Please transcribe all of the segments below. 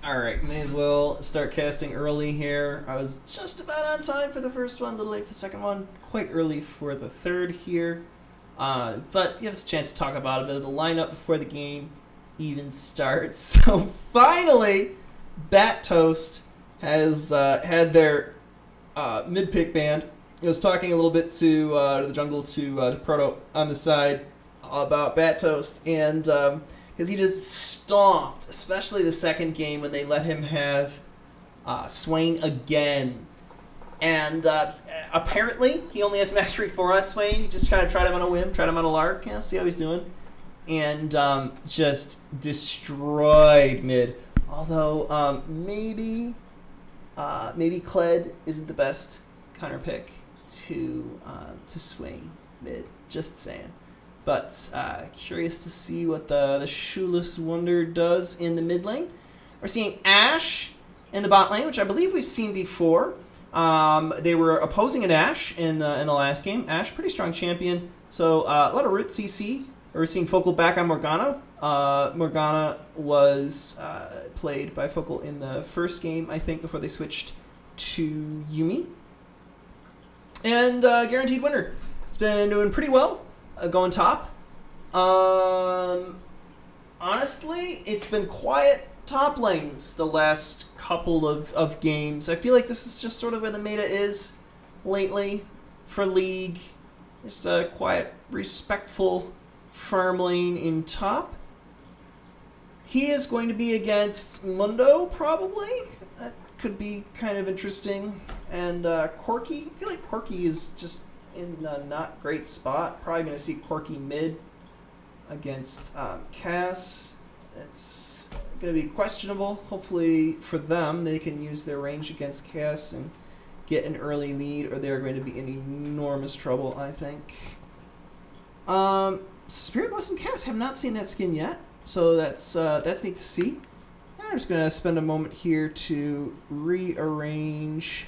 Alright, may as well start casting early here. I was just about on time for the first one, a little late for the second one, quite early for the third here. But give us a chance to talk about a bit of the lineup before the game even starts. So finally, Bat Toast has had their mid-pick band. I was talking a little bit to the jungle, to Proto on the side about Bat Toast, and because he just stomped, especially the second game when they let him have Swain again. And apparently, he only has Mastery 4 on Swain. He just kind of tried him on a whim, tried him on a lark, see how he's doing. And just destroyed mid. Although, maybe Kled isn't the best counter pick to Swain mid. Just saying. But curious to see what the Shoeless Wonder does in the mid lane. We're seeing Ashe in the bot lane, which I believe we've seen before. They were opposing an Ashe in the last game. Ashe, pretty strong champion. So a lot of root CC. We're seeing Focal back on Morgana. Morgana was played by Focal in the first game, I think, before they switched to Yuumi. And Guaranteed Winner. It's been doing pretty well. Going top. Honestly, it's been quiet top lanes the last couple of games. I feel like this is just sort of where the meta is lately for League. Just a quiet, respectful farm lane in top. He is going to be against Mundo, probably. That could be kind of interesting. And Corki. I feel like Corki is just in a not great spot. Probably going to see Corki mid against Cass. It's going to be questionable. Hopefully for them, they can use their range against Cass and get an early lead, or they're going to be in enormous trouble, I think. Spirit Blossom Cass, have not seen that skin yet, so that's neat to see. And I'm just going to spend a moment here to rearrange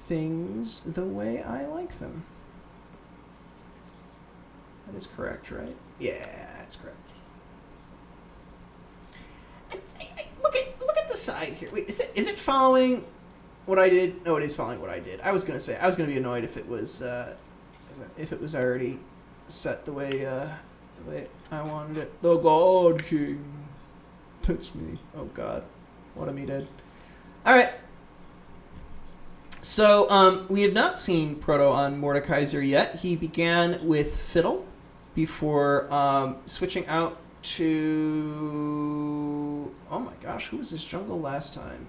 things the way I like them. That is correct, right? Yeah, that's correct. And look at the side here. Wait, is it following what I did? No, it is following what I did. I was gonna be annoyed if it was already set the way I wanted it. The God King. That's me. Oh God, what am I dead? All right. So, we have not seen Proto on Mordekaiser yet. He began with Fiddle before switching out to... Oh my gosh, who was his jungle last time?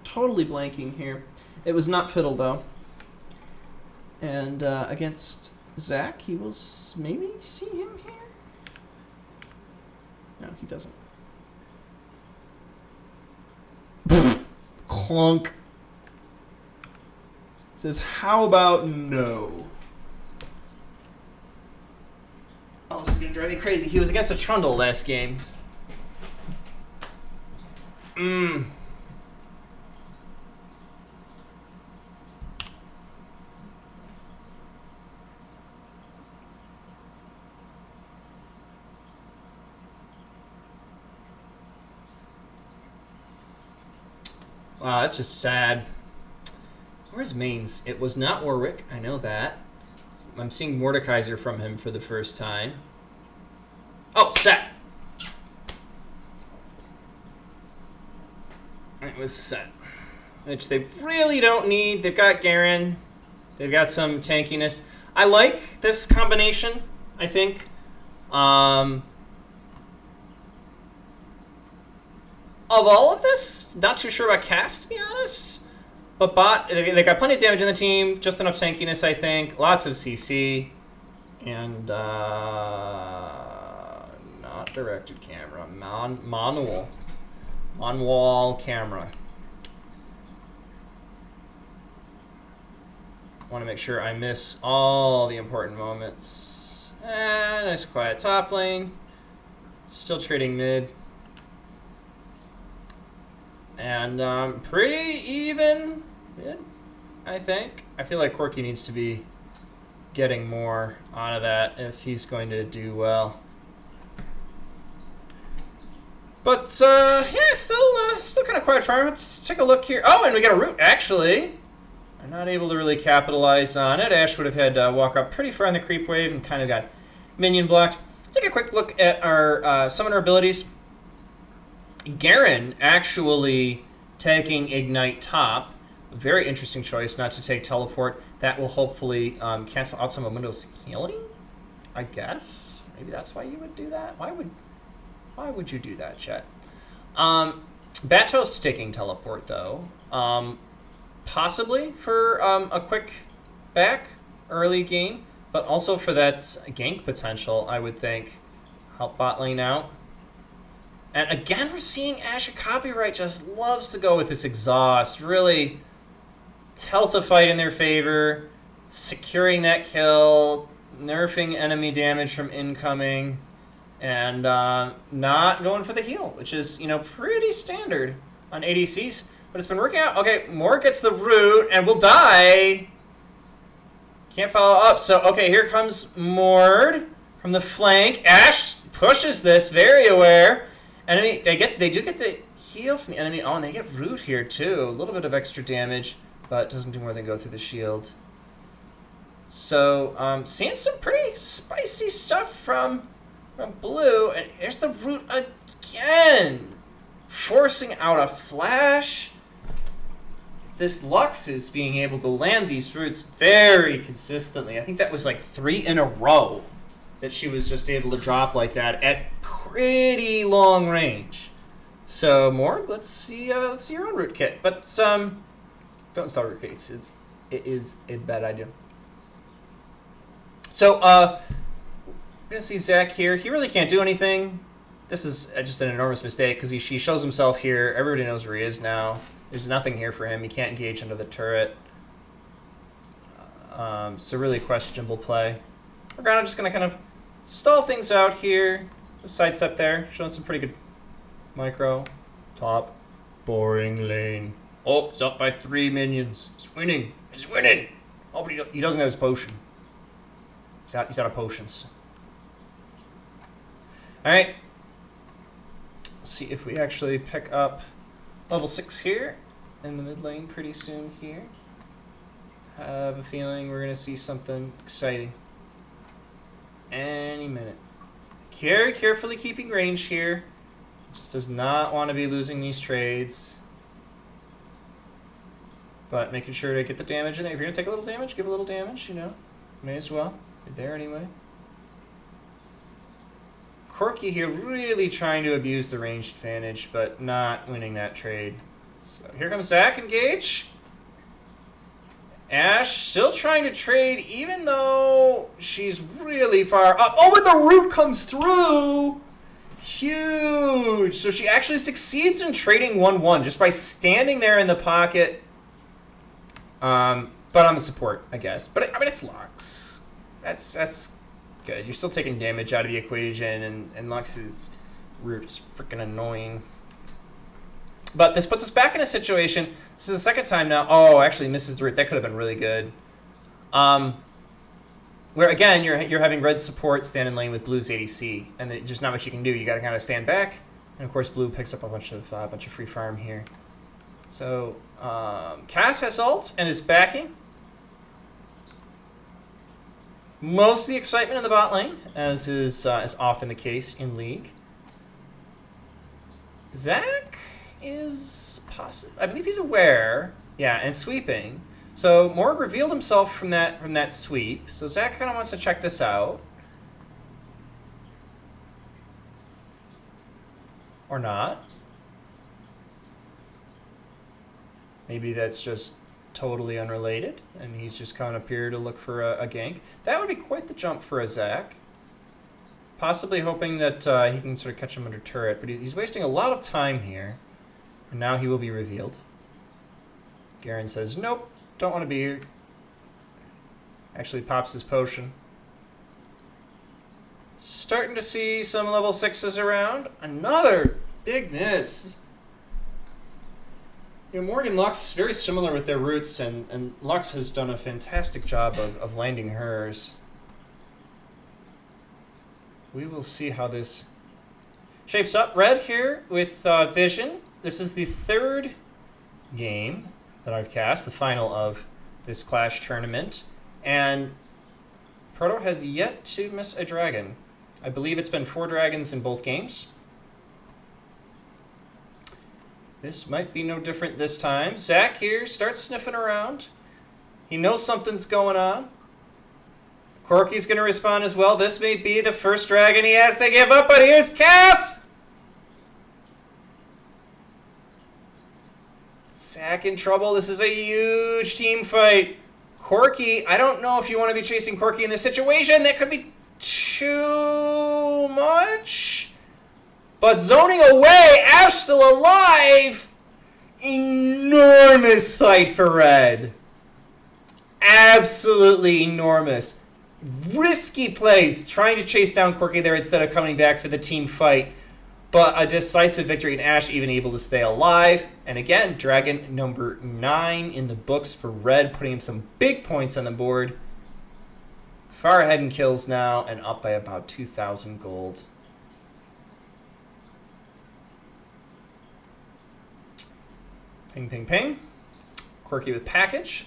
Totally blanking here. It was not Fiddle, though. And against Zac, he will maybe see him here? No, he doesn't. Clunk. Says, how about no? Oh, this is going to drive me crazy. He was against a Trundle last game. Wow, that's just sad. Where's mains? It was not Warwick. I know that. I'm seeing Mordekaiser from him for the first time. Oh, Set. It was Set. Which they really don't need. They've got Garen. They've got some tankiness. I like this combination, I think. Of all of this, not too sure about Cass, to be honest. But bot, they got plenty of damage in the team, just enough tankiness, I think. Lots of CC. And, not directed camera. Manual camera. Want to make sure I miss all the important moments. Nice quiet top lane. Still trading mid. And pretty even mid, I think. I feel like Corki needs to be getting more out of that if he's going to do well. But, yeah, still kind of quiet farm. Let's take a look here. Oh, and we got a root, actually. I'm not able to really capitalize on it. Ash would have had to walk up pretty far on the creep wave and kind of got minion blocked. Let's take a quick look at our summoner abilities. Garen actually taking Ignite top. A very interesting choice not to take Teleport. That will hopefully cancel out some of Mundo's healing, I guess. Maybe that's why you would do that. Why would you do that, chat? Bat Toast taking Teleport, though. Possibly for a quick back early game, but also for that gank potential, I would think. Help bot lane out. And again, we're seeing Asha Copyright just loves to go with this exhaust. Really tilt a fight in their favor, securing that kill, nerfing enemy damage from incoming, and not going for the heal, which is, pretty standard on ADCs. But it's been working out. Okay, Mort gets the root and will die. Can't follow up. So, okay, here comes Mord from the flank. Ash pushes this, very aware. Enemy, they do get the heal from the enemy. Oh, and they get root here too. A little bit of extra damage, but doesn't do more than go through the shield. So, seeing some pretty spicy stuff from Blue. And here's the root again. Forcing out a flash. This Lux is being able to land these roots very consistently. I think that was like 3 in a row that she was just able to drop like that at pretty long range. So Morg, let's see your own root kit. But don't install root kits. It is a bad idea. So we're gonna see Zach here. He really can't do anything. This is just an enormous mistake because he shows himself here. Everybody knows where he is now. There's nothing here for him. He can't engage under the turret. So really questionable play. We're just going to kind of stall things out here. Just sidestep there. Showing some pretty good micro. Top. Boring lane. Oh, it's up by 3 minions. He's winning. He's winning. Oh, but he doesn't have his potion. He's out of potions. All right. Let's see if we actually pick up level 6 here in the mid lane pretty soon here. I have a feeling we're going to see something exciting any minute. Very carefully keeping range here. Just does not want to be losing these trades. But making sure to get the damage in there. If you're going to take a little damage, give a little damage, May as well. You're there anyway. Corki here really trying to abuse the ranged advantage, but not winning that trade. So here comes Zach, engage. Ash still trying to trade, even though she's really far up. Oh, but the root comes through! Huge! So she actually succeeds in trading 1-1 just by standing there in the pocket. But on the support, I guess. But, I mean, it's Lux. That's good. You're still taking damage out of the equation, and Lux's root is freaking annoying. But this puts us back in a situation. This is the second time now. Oh, actually misses the root. That could have been really good. Where again you're having red support stand in lane with Blue's ADC, and there's not much you can do. You got to kind of stand back, and of course Blue picks up a bunch of free farm here. So Cass has ult and is backing. Most of the excitement in the bot lane, as is often the case in League. Zach is I believe he's aware. Yeah, and sweeping. So Morg revealed himself from that sweep. So Zach kind of wants to check this out. Or not. Maybe that's just totally unrelated, and he's just coming up here to look for a gank. That would be quite the jump for a Zach. Possibly hoping that he can sort of catch him under turret, but he's wasting a lot of time here. And now he will be revealed. Garen says, nope, don't want to be here. Actually pops his potion. Starting to see some level 6s around. Another big miss. Morgan Lux is very similar with their roots, and Lux has done a fantastic job of landing hers. We will see how this shapes up. Red here with Vision. This is the third game that I've cast, the final of this Clash tournament. And Proto has yet to miss a dragon. I believe it's been 4 dragons in both games. This might be no different this time. Zach here starts sniffing around. He knows something's going on. Corky's going to respond as well. This may be the first dragon he has to give up, but here's Cass! Zach in trouble. This is a huge team fight. Corky, I don't know if you want to be chasing Corky in this situation. That could be too much. But zoning away, Ash still alive. Enormous fight for red. Absolutely enormous. Risky plays trying to chase down Corky there instead of coming back for the team fight. But a decisive victory, and Ash even able to stay alive. And again, dragon number 9 in the books for red, putting him some big points on the board. Far ahead in kills now, and up by about 2,000 gold. Ping, ping, ping. Quirky with package.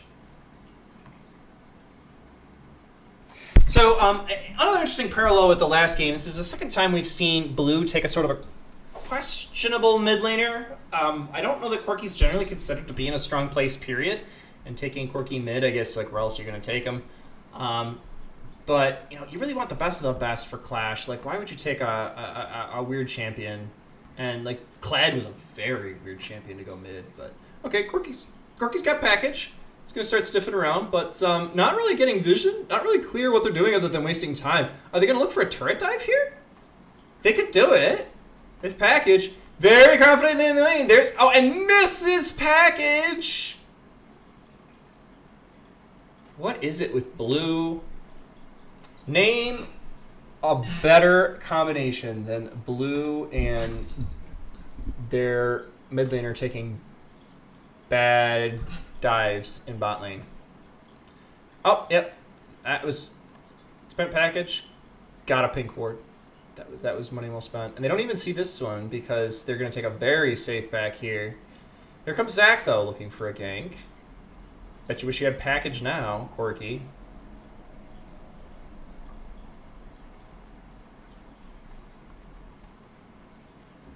So, another interesting parallel with the last game. This is the second time we've seen blue take a sort of a questionable mid laner. I don't know that Quirky's generally considered to be in a strong place, period. And taking Quirky mid, I guess, like, where else are you going to take him? But, you know, you really want the best of the best for Clash. Like, why would you take a weird champion? And, like, Clad was a very weird champion to go mid. But, okay, Quirky's got package. He's going to start sniffing around, but not really getting vision. Not really clear what they're doing other than wasting time. Are they going to look for a turret dive here? They could do it with package. Very confident in the lane. There's... Oh, and misses package! What is it with blue? Name a better combination than blue and their mid laner taking bad dives in bot lane. Oh, yep. That was spent package. Got a pink ward. That was money well spent. And they don't even see this one because they're going to take a very safe back here. Here comes Zach, though, looking for a gank. Bet you wish you had package now, Corky.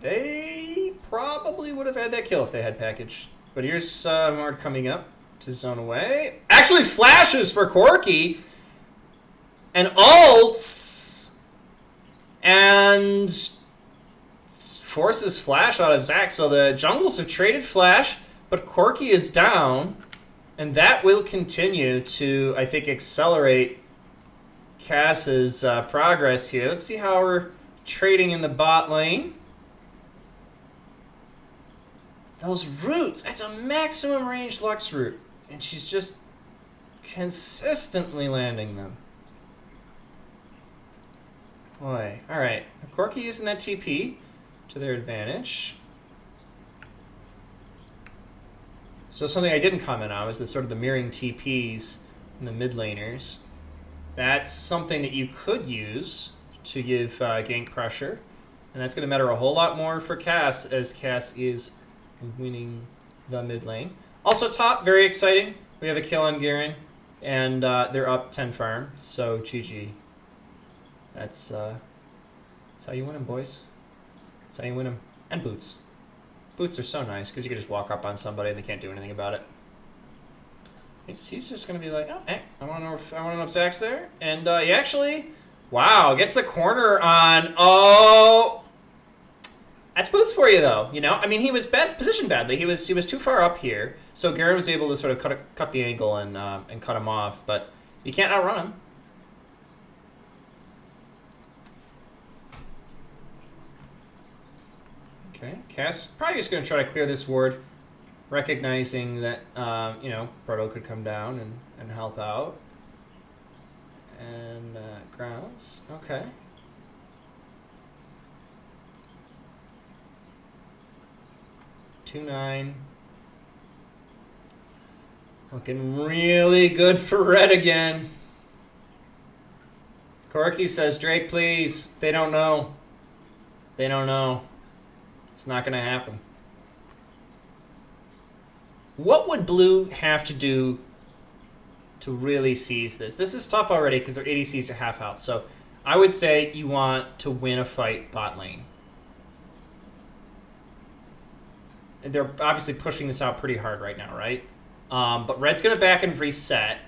They probably would have had that kill if they had package. But here's Mard coming up to zone away. Actually flashes for Corky. And ults. And forces flash out of Zac. So the jungles have traded flash. But Corky is down. And that will continue to, I think, accelerate Cass's progress here. Let's see how we're trading in the bot lane. Those roots, that's a maximum range Lux root. And she's just consistently landing them. Boy, alright. Corky using that TP to their advantage. So something I didn't comment on was the sort of the mirroring TPs in the mid laners. That's something that you could use to give gank pressure. And that's going to matter a whole lot more for Cass, as Cass is winning the mid lane. Also top, very exciting. We have a kill on Garen, and they're up 10 farm, so GG. That's how you win them, boys. That's how you win them. And boots. Boots are so nice, because you can just walk up on somebody and they can't do anything about it. He's just going to be like, oh, hey, I want to know if Zach's there. And he actually, wow, gets the corner on, oh... That's boots for you, though. You know, I mean, he was positioned badly. He was too far up here, so Garen was able to sort of cut the angle and cut him off. But you can't outrun him. Okay, Cass probably just going to try to clear this ward, recognizing that you know, Proto could come down and help out. And grounds, okay. $2-9. Looking really good for red again. Corky says, Drake, please. They don't know. They don't know. It's not going to happen. What would blue have to do to really seize this? This is tough already because their ADCs are half health. So I would say you want to win a fight bot lane. They're obviously pushing this out pretty hard right now, right? But red's going to back and reset.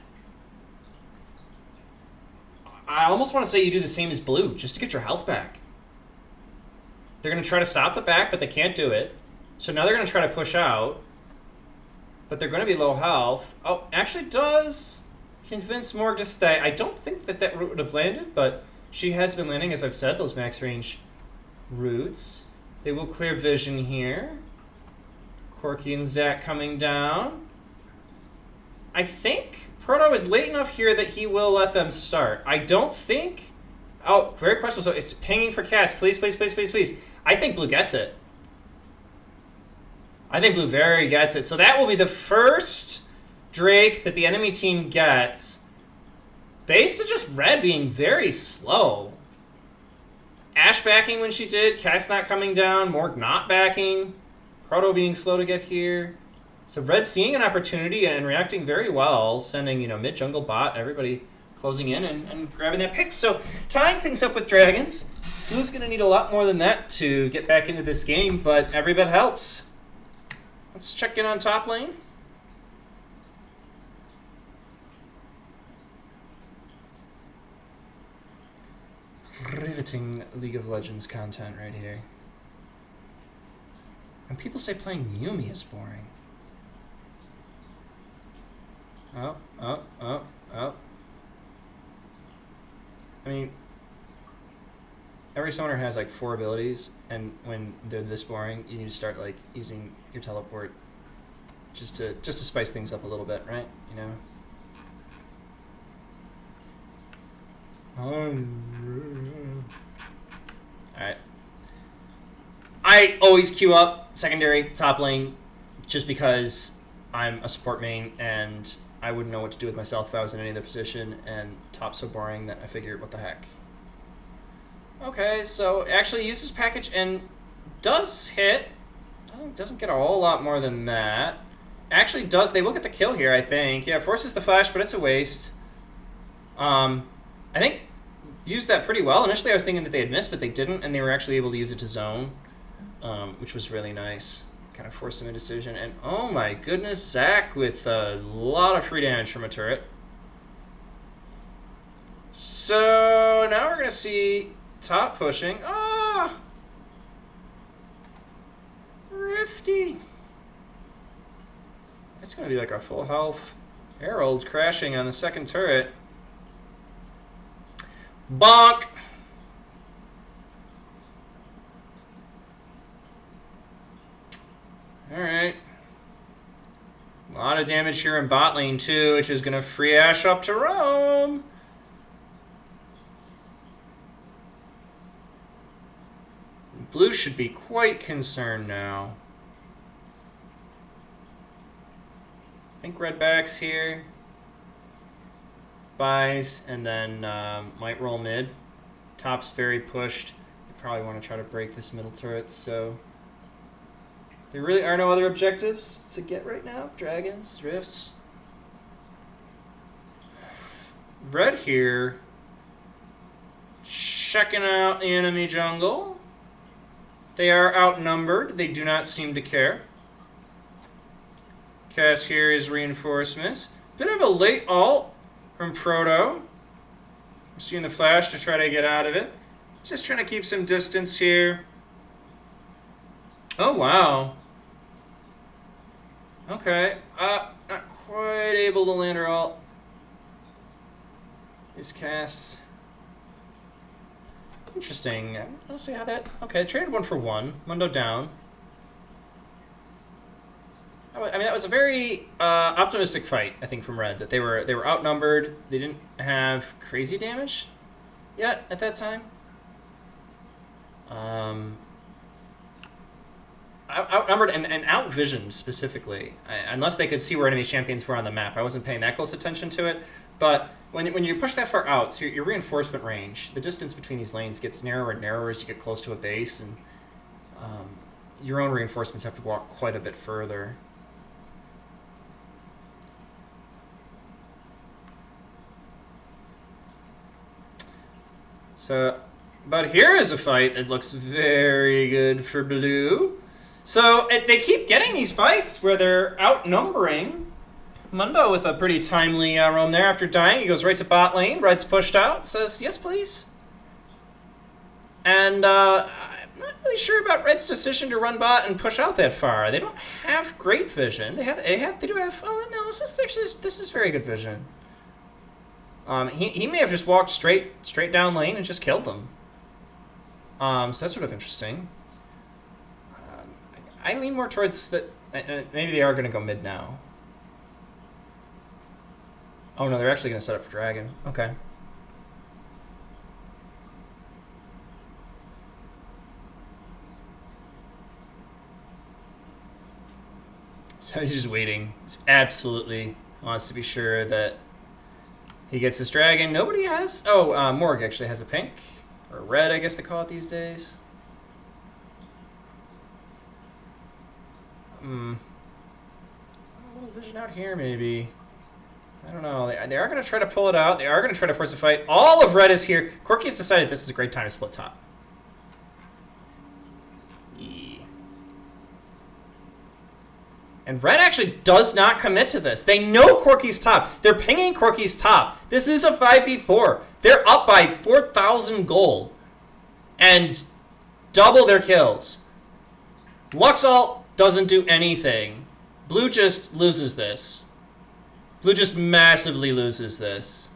I almost want to say you do the same as blue, just to get your health back. They're going to try to stop the back, but they can't do it. So now they're going to try to push out. But they're going to be low health. Oh, actually does convince Morg to stay. I don't think that that route would have landed, but she has been landing, as I've said, those max range routes. They will clear vision here. Corky and Zach coming down. I think Proto is late enough here that he will let them start. I don't think... Oh, very questionable. So it's pinging for cast. Please, please, please, please, please. I think blue gets it. I think blue very gets it. So that will be the first Drake that the enemy team gets. Based on just red being very slow. Ashe backing when she did. Cast not coming down. Morg not backing. Proto being slow to get here. So red seeing an opportunity and reacting very well. Sending, mid jungle bot. Everybody closing in and grabbing that pick. So tying things up with dragons. Blue's going to need a lot more than that to get back into this game. But every bit helps. Let's check in on top lane. Riveting League of Legends content right here. And people say playing Yumi is boring. Oh. I mean, every summoner has like 4 abilities, and when they're this boring, you need to start like using your teleport just to spice things up a little bit, right? Alright. I always queue up secondary top lane just because I'm a support main and I wouldn't know what to do with myself if I was in any other position, and top's so boring that I figured, what the heck. Okay, so actually uses package and does hit. Doesn't get a whole lot more than that. Actually does, they will get the kill here, I think. Yeah, forces the flash, but it's a waste. I think used that pretty well. Initially I was thinking that they had missed, but they didn't, and they were actually able to use it to zone, which was really nice. Kind of forced some indecision. And oh my goodness, Zach with a lot of free damage from a turret. So now we're going to see top pushing. Ah! Rifty. It's going to be like a full health Herald crashing on the second turret. Bonk! Alright. A lot of damage here in bot lane too, which is going to free Ashe up to roam. Blue should be quite concerned now. I think red backs here. Buys, and then might roll mid. Top's very pushed. They probably want to try to break this middle turret, so... There really are no other objectives to get right now. Dragons, rifts. Red here. Checking out the enemy jungle. They are outnumbered. They do not seem to care. Cast here is reinforcements. Bit of a late ult from Proto. Seeing the flash to try to get out of it. Just trying to keep some distance here. Oh, wow. Okay. Not quite able to land her ult. His cast. Interesting. I don't see how that... Okay, traded 1 for 1. Mundo down. I mean, that was a very optimistic fight, I think, from Red. That they were outnumbered. They didn't have crazy damage yet at that time. Outnumbered and outvisioned specifically, unless they could see where enemy champions were on the map. I wasn't paying that close attention to it, But when you push that far out, so your reinforcement range, the distance between these lanes gets narrower and narrower as you get close to a base, and your own reinforcements have to walk quite a bit further. So, but here is a fight that looks very good for blue. So they keep getting these fights where they're outnumbering. Mundo with a pretty timely roam there. After dying, he goes right to bot lane. Red's pushed out, says, yes, please. And I'm not really sure about Red's decision to run bot and push out that far. They don't have great vision. They do have, oh no, this is very good vision. He may have just walked straight down lane and just killed them. So that's sort of interesting. I lean more towards that. Maybe they are going to go mid now. Oh no, they're actually going to set up for dragon. Okay. So he's just waiting. He's absolutely wants to be sure that he gets this dragon. Nobody has... Oh, Morg actually has a pink. Or red, I guess they call it these days. A little vision out here, maybe. I don't know. They are going to try to pull it out. They are going to try to force a fight. All of red is here. Corki has decided this is a great time to split top. Yeah. And red actually does not commit to this. They know Corki's top. They're pinging Corki's top. This is a 5v4. They're up by 4,000 gold. And double their kills. Luxalt doesn't do anything. Blue just loses this. Blue just massively loses this.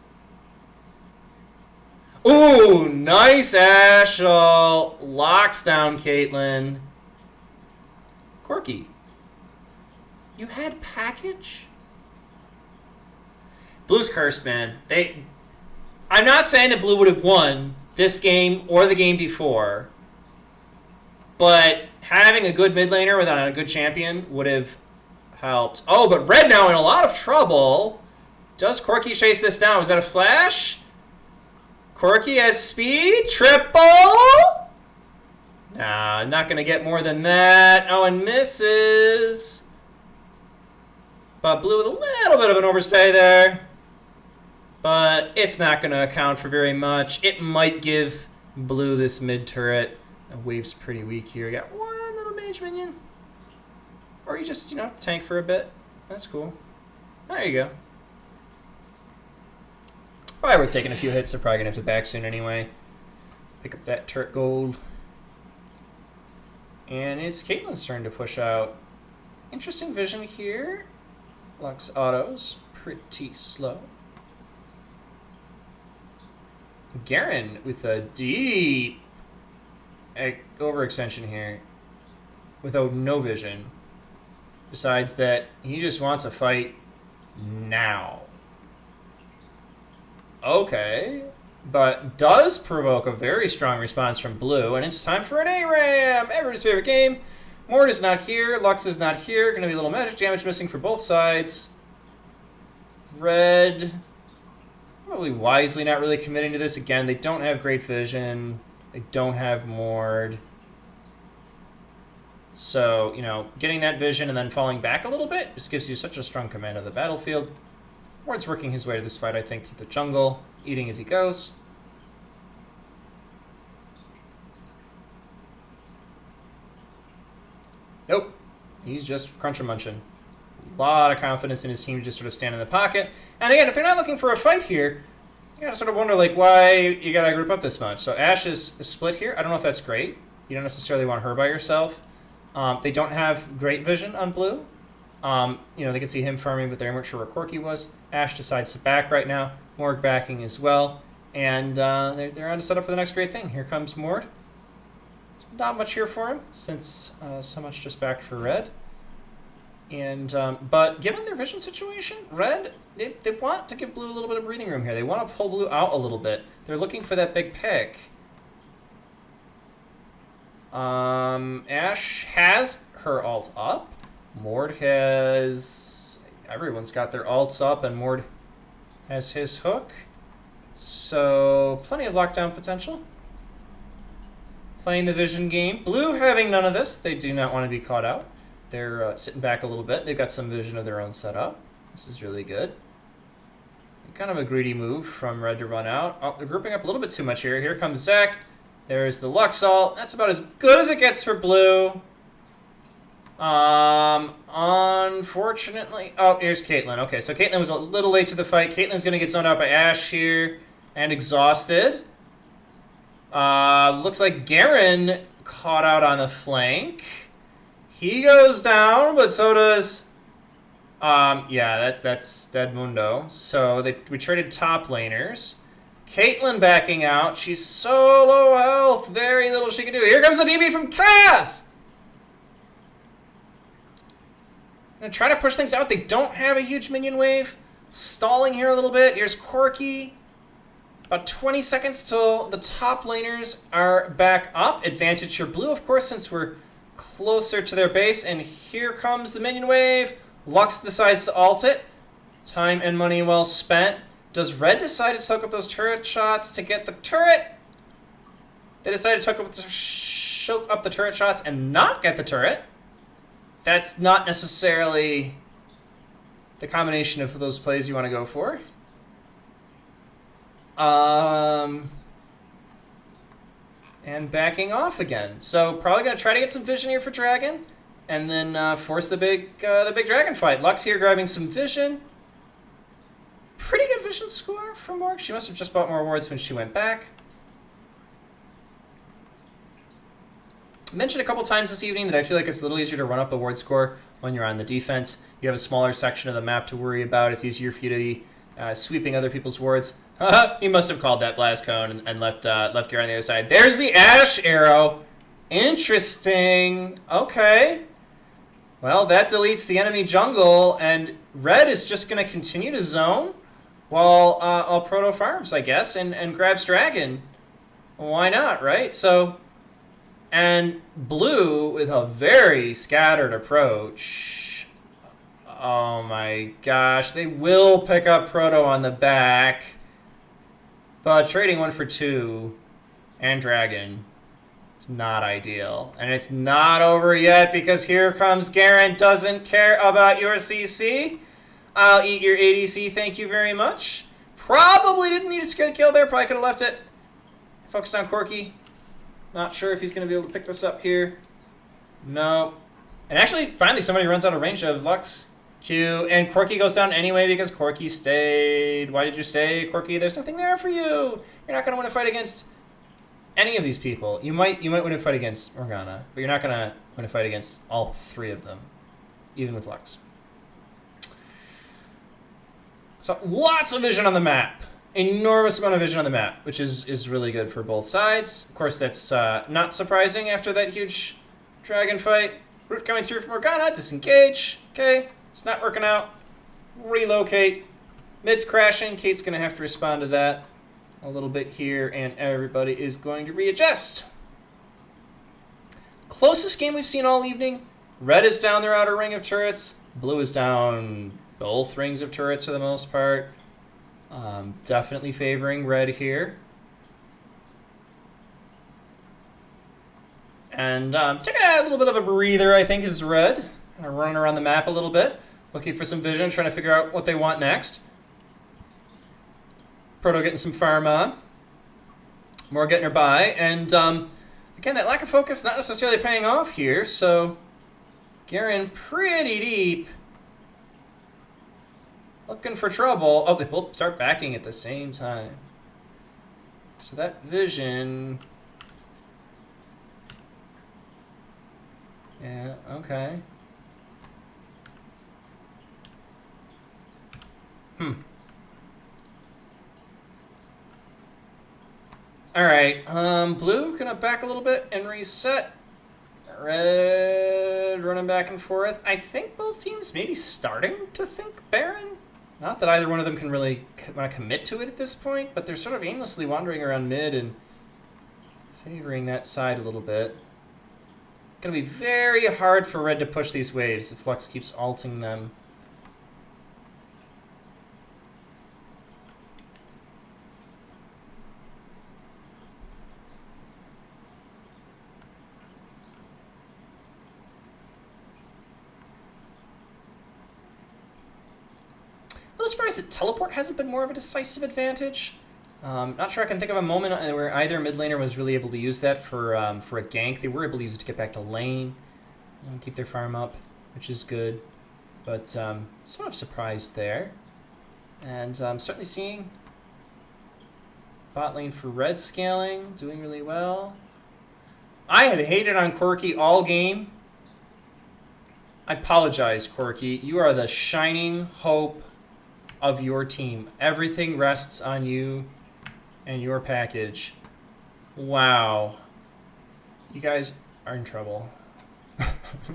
Ooh, nice Ashel. Locks down Caitlyn. Corki. You had package? Blue's cursed, man. I'm not saying that Blue would have won this game or the game before, but having a good mid laner without a good champion would have helped. Oh, but red now in a lot of trouble. Does Corki chase this down? Was that a flash? Corki has speed. Triple? Nah, not going to get more than that. Oh, and misses. But blue with a little bit of an overstay there. But it's not going to account for very much. It might give blue this mid turret. The wave's pretty weak here. You got one little mage minion. Or you just, tank for a bit. That's cool. There you go. Alright, we're taking a few hits. They're probably going to have to back soon anyway. Pick up that turret gold. And it's Caitlyn's turn to push out. Interesting vision here. Lux autos. Pretty slow. Garen with a deep overextension here. Without no vision. Decides that he just wants a fight now. Okay. But does provoke a very strong response from blue, and it's time for an ARAM! Everybody's favorite game. Mord is not here, Lux is not here. Gonna be a little magic damage missing for both sides. Red, probably wisely not really committing to this. Again, they don't have great vision. They don't have Mord. So, getting that vision and then falling back a little bit just gives you such a strong command of the battlefield. Ward's working his way to this fight, I think, through the jungle, eating as he goes. Nope. He's just crunching munching. A lot of confidence in his team to just sort of stand in the pocket. And again, if they're not looking for a fight here, you gotta sort of wonder, why you gotta group up this much. So Ashe is split here. I don't know if that's great. You don't necessarily want her by yourself. They don't have great vision on blue. They can see him farming, but they weren't sure where Corki was. Ashe decides to back right now. Morg backing as well. And they're on to set up for the next great thing. Here comes Mord. Not much here for him, since so much just backed for red. And but given their vision situation, red, they want to give blue a little bit of breathing room here. They want to pull blue out a little bit. They're looking for that big pick. Ashe has her ult up. Mord has... Everyone's got their ults up, and Mord as his hook. So plenty of lockdown potential. Playing the vision game. Blue having none of this. They do not want to be caught out. They're sitting back a little bit. They've got some vision of their own set up. This is really good. Kind of a greedy move from red to run out. Oh, they're grouping up a little bit too much here. Here comes Zach. There's the Luxalt. That's about as good as it gets for blue. Unfortunately... Oh, here's Caitlyn. Okay, so Caitlyn was a little late to the fight. Caitlyn's going to get zoned out by Ashe here. And exhausted. Looks like Garen caught out on the flank. He goes down, but so does... yeah, that's Dead Mundo. So we traded top laners. Caitlyn backing out. She's so low health. Very little she can do. Here comes the DB from Cass! Gonna try to push things out. They don't have a huge minion wave. Stalling here a little bit. Here's Corki. About 20 seconds till the top laners are back up. Advantage for blue, of course, since we're closer to their base. And here comes the minion wave. Lux decides to ult it. Time and money well spent. Does red decide to soak up those turret shots to get the turret? They decided to choke up the turret shots and not get the turret. That's not necessarily the combination of those plays you want to go for. And backing off again. So probably going to try to get some vision here for Dragon. And then force the big dragon fight. Lux here grabbing some vision. Pretty good vision score from Morg. She must have just bought more wards when she went back. I mentioned a couple times this evening that I feel like it's a little easier to run up a ward score when you're on the defense. You have a smaller section of the map to worry about. It's easier for you to be sweeping other people's wards. He must have called that blast cone and left Garen on the other side. There's the Ashe arrow. Interesting. Okay. Well, that deletes the enemy jungle, and red is just going to continue to zone while Proto farms, I guess, and grabs dragon. Why not, right? So, and blue with a very scattered approach. Oh my gosh, they will pick up Proto on the back. But trading 1 for 2 and dragon is not ideal. And it's not over yet because here comes Garen. Doesn't care about your CC. I'll eat your ADC, thank you very much. Probably didn't need a kill there. Probably could have left it. Focused on Corki. Not sure if he's going to be able to pick this up here. No. And actually, finally somebody runs out of range of Lux. Q, and Corki goes down anyway because Corki stayed. Why did you stay, Corki? There's nothing there for you. You're not going to win a fight against any of these people. You might win a fight against Morgana, but you're not going to win a fight against all 3 of them, even with Lux. So lots of vision on the map. Enormous amount of vision on the map, which is really good for both sides. Of course, that's not surprising after that huge dragon fight. Root coming through from Morgana. Disengage. Okay. It's not working out. Relocate. Mid's crashing. Kate's going to have to respond to that a little bit here, and everybody is going to readjust. Closest game we've seen all evening. Red is down their outer ring of turrets. Blue is down both rings of turrets for the most part. Definitely favoring red here. And taking a little bit of a breather, I think, is red. Kind of running around the map a little bit, looking for some vision, trying to figure out what they want next. Proto getting some farm on. More getting her by. And again, that lack of focus not necessarily paying off here, so Garen pretty deep. Looking for trouble. Oh, they both start backing at the same time. So that vision... Yeah, okay. Alright, blue gonna back a little bit and reset. Red running back and forth. I think both teams maybe starting to think Baron. Not that either one of them can really want to commit to it at this point, but they're sort of aimlessly wandering around mid and favoring that side a little bit. Gonna be very hard for red to push these waves if Flux keeps alting them. surprised that teleport hasn't been more of a decisive advantage. Not sure I can think of a moment where either mid laner was really able to use that for a gank. They were able to use it to get back to lane and keep their farm up, which is good. But sort of surprised there. And certainly seeing bot lane for red scaling, doing really well. I have hated on Corki all game. I apologize, Corki. You are the shining hope of your team. Everything rests on you and your package. Wow. You guys are in trouble.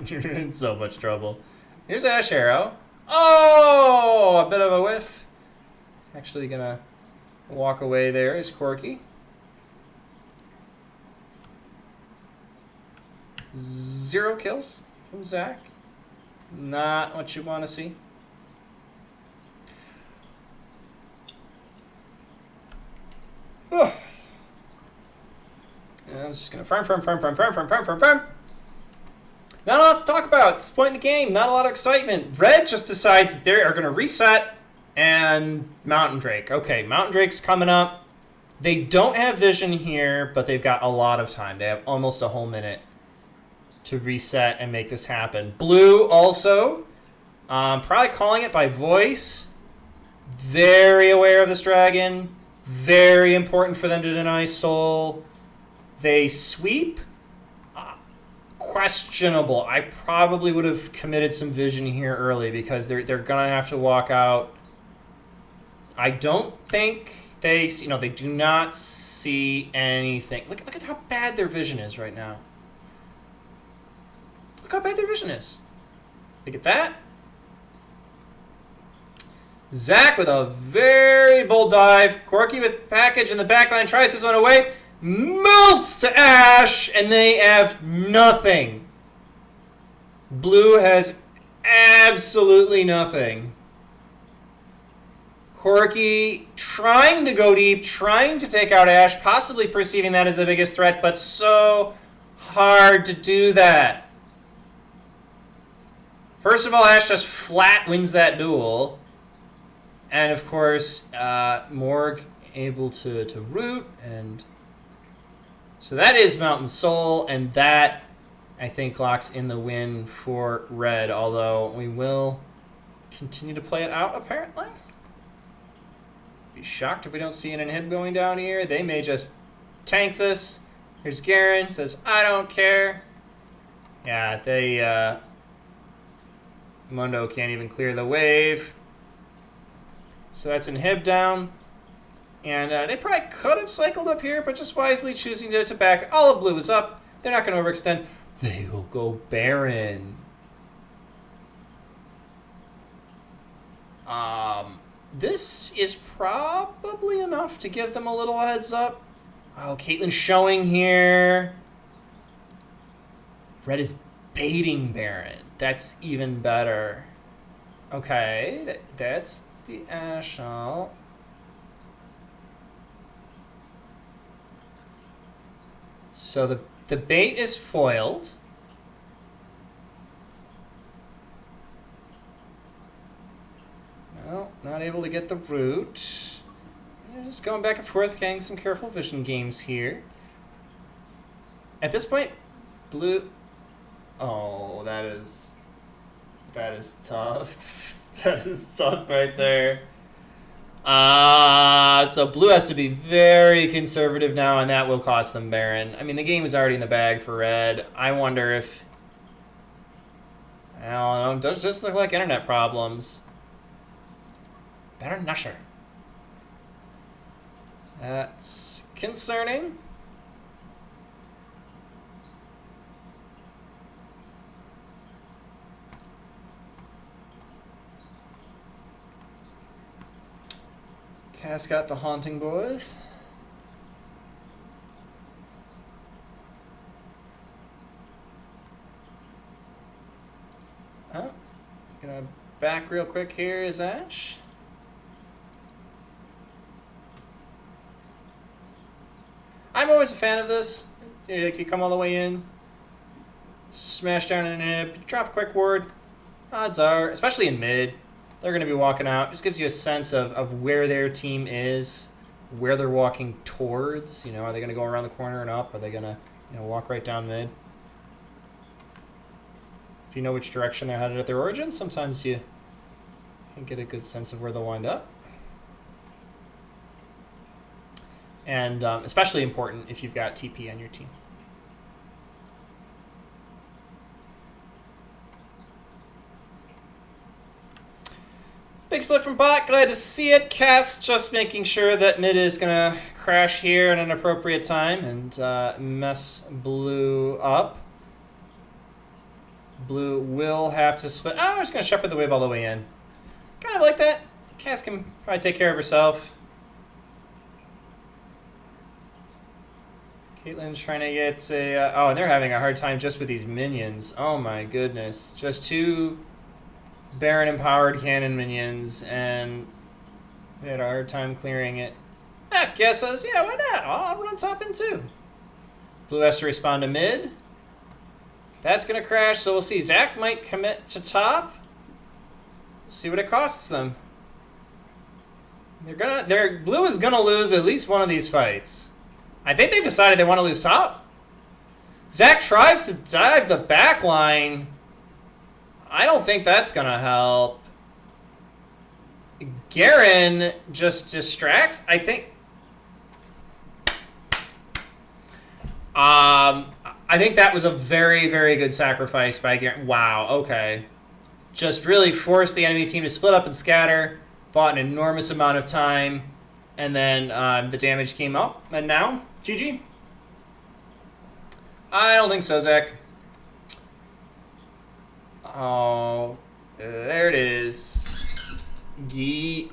You're in so much trouble. Here's Ash Arrow. Oh, a bit of a whiff. Actually gonna walk away there is Corki. 0 kills from Zach. Not what you want to see. Ugh. And I was just gonna farm. Not a lot to talk about. At this point in the game, not a lot of excitement. Red just decides that they are gonna reset and Mountain Drake. Okay, Mountain Drake's coming up. They don't have vision here, but they've got a lot of time. They have almost a whole minute to reset and make this happen. Blue also, probably calling it by voice. Very aware of this dragon. Very important for them to deny soul. They sweep. Questionable. I probably would have committed some vision here early because they're gonna have to walk out. I don't think they do not see anything. Look at how bad their vision is right now. Look how bad their vision is. Look at that. Zach with a very bold dive. Corki with package in the backline tries to zone away. Melts to Ash, and they have nothing. Blue has absolutely nothing. Corki trying to go deep, trying to take out Ash, possibly perceiving that as the biggest threat, but so hard to do that. First of all, Ash just flat wins that duel. And of course, Morg able to root, and so that is Mountain Soul, and that, I think, locks in the win for Red, although we will continue to play it out, apparently. Be shocked if we don't see an inhib going down here. They may just tank this. Here's Garen, says, I don't care. Yeah, they, Mundo can't even clear the wave. So that's inhib down. And they probably could have cycled up here, but just wisely choosing to back. All of blue is up. They're not going to overextend. They will go Baron. This is probably enough to give them a little heads up. Oh, Caitlyn showing here. Red is baiting Baron. That's even better. Okay, that's the Ashal. So the bait is foiled. Well, not able to get the root. Yeah, just going back and forth, getting some careful vision games here. At this point, blue... Oh, that is tough. That is tough right there. So blue has to be very conservative now, and that will cost them Baron. I mean, the game is already in the bag for red. I wonder if... I don't know, it does just look like internet problems. Baron Nusher. That's concerning. Cass got the Haunting Boys. Oh, gonna back real quick here is Ash. I'm always a fan of this. You come all the way in, smash down an inhib, drop a quick ward. Odds are, especially in mid, they're going to be walking out. Just gives you a sense of where their team is, where they're walking towards. You know, are they going to go around the corner and up? Are they going to, you know, walk right down mid? If you know which direction they're headed at their origins, sometimes you can get a good sense of where they'll wind up. And especially important if you've got TP on your team. Big split from bot. Glad to see it. Cass just making sure that mid is going to crash here at an appropriate time and mess blue up. Blue will have to split. Oh, we're just going to shepherd the wave all the way in. Kind of like that. Cass can probably take care of herself. Caitlyn's trying to get a... oh, and they're having a hard time just with these minions. Oh my goodness. Just two Baron empowered cannon minions, and we had a hard time clearing it. Guess says, yeah, why not? I'll run top in too. Blue has to respond to mid. That's going to crash, so we'll see. Zach might commit to top. See what it costs them. Blue is gonna lose at least one of these fights. I think they've decided they want to lose top. Zach tries to dive the back line. I don't think that's gonna help. Garen just distracts. I think. I think that was a very, very good sacrifice by Garen. Wow. Okay. Just really forced the enemy team to split up and scatter. Bought an enormous amount of time, and then the damage came up. And now, GG. I don't think so, Zach. Oh, there it is. Gee.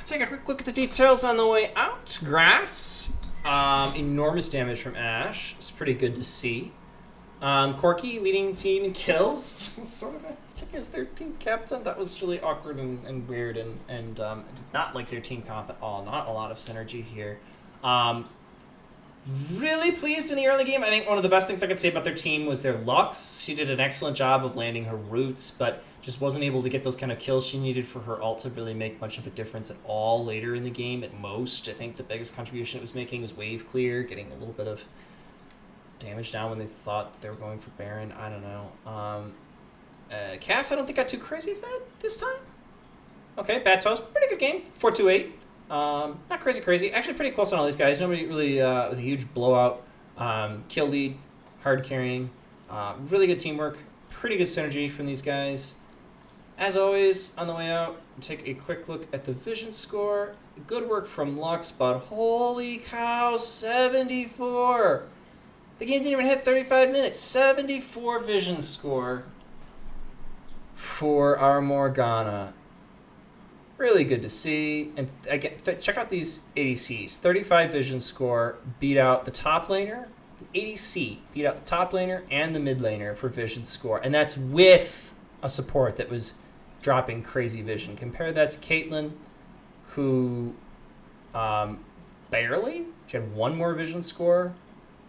Take a quick look at the details on the way out. Grass. Enormous damage from Ashe. It's pretty good to see. Corky leading the team in kills. Sort of taking as their team captain. That was really awkward and weird, and did not like their team comp at all. Not a lot of synergy here. Really pleased in the early game. I think one of the best things I could say about their team was their Lux. She did an excellent job of landing her roots, but just wasn't able to get those kind of kills she needed for her ult to really make much of a difference at all later in the game at most. I think the biggest contribution it was making was wave clear, getting a little bit of damage down when they thought that they were going for Baron. I don't know. Cass, I don't think got too crazy fed this time. Okay, Bad Toast. Pretty good game. 4-2-8. Not crazy. Actually pretty close on all these guys. Nobody really with a huge blowout. Kill lead, hard carrying. Really good teamwork. Pretty good synergy from these guys. As always, on the way out, take a quick look at the vision score. Good work from Lux, but holy cow, 74! The game didn't even hit 35 minutes. 74 vision score for our Morgana. Really good to see. And again, check out these ADCs. 35 vision score, beat out the top laner. The ADC beat out the top laner and the mid laner for vision score. And that's with a support that was dropping crazy vision. Compare that to Caitlyn, who barely. She had one more vision score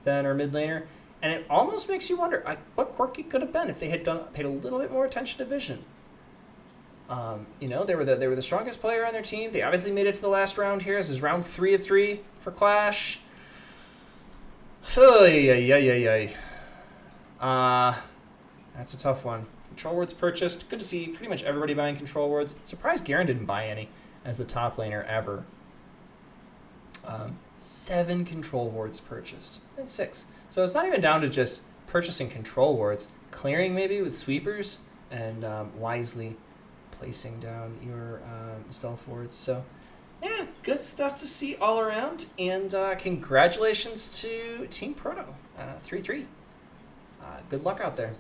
than our mid laner. And it almost makes you wonder what Corky could have been if they had paid a little bit more attention to vision. You know, they were the strongest player on their team. They obviously made it to the last round here. This is round 3 of 3 for Clash. That's a tough one. Control wards purchased. Good to see pretty much everybody buying control wards. Surprised Garen didn't buy any as the top laner ever. 7 control wards purchased. And 6. So it's not even down to just purchasing control wards. Clearing maybe with sweepers and wisely placing down your stealth wards. So yeah, good stuff to see all around. And congratulations to Team Proto. 3-3. Good luck out there.